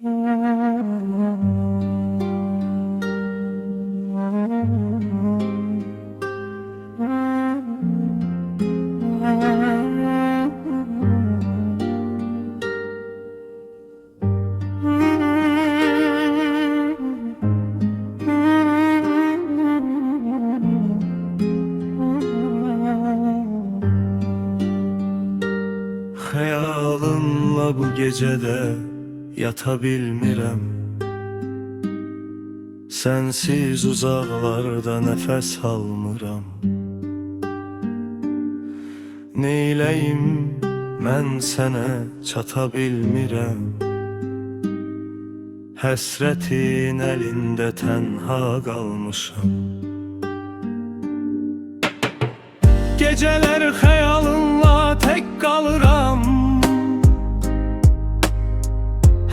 Xəyalınla bu gecədə yata bilmirəm. Sənsiz uzaqlarda nəfəs almıram. Neyləyim mən sənə çata bilmirəm. Həsrətin əlində tənha qalmışam. Gecələr xəyalınla tək qalıram.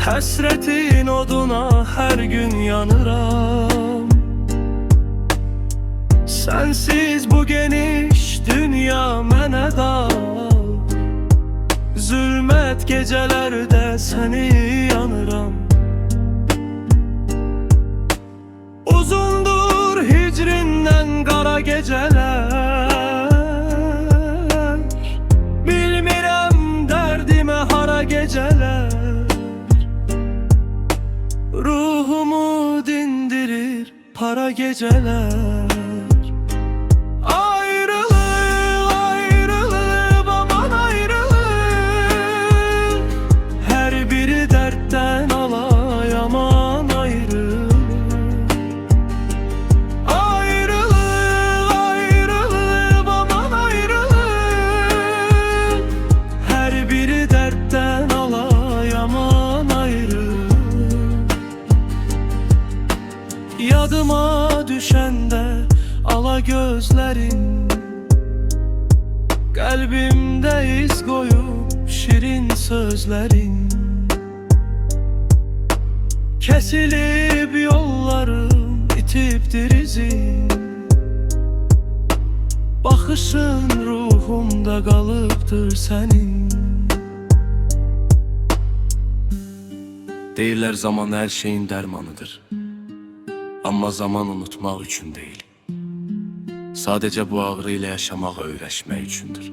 Həsrətin oduna hər gün yanıram. Sənsiz bu geniş dünya mənə dar. Zülmət gecələrdə səni yanıram. Uzundur hicrindən qara gecələr. Bilmirəm dərdimə hara gecələr. Ruhumu dindirir para geceler. Ayrılık, ayrılık, aman ayrılık. Her biri dertten alay, aman ayrılık. Ayrılık, ayrılık, aman ayrılık. Her biri dertten alay, aman ayrılık. Yadıma düşende ala gözlerin, kalbimde iz koyup şirin sözlerin. Kesilip yollarım itiptir izin. Bakışın ruhumda kalıptır senin. Deyirlər zaman hər şeyin dərmanıdır. Amma zaman unutmaq üçün deyil. Sadəcə bu ağrı ilə yaşamaq öyrəşmək üçündür.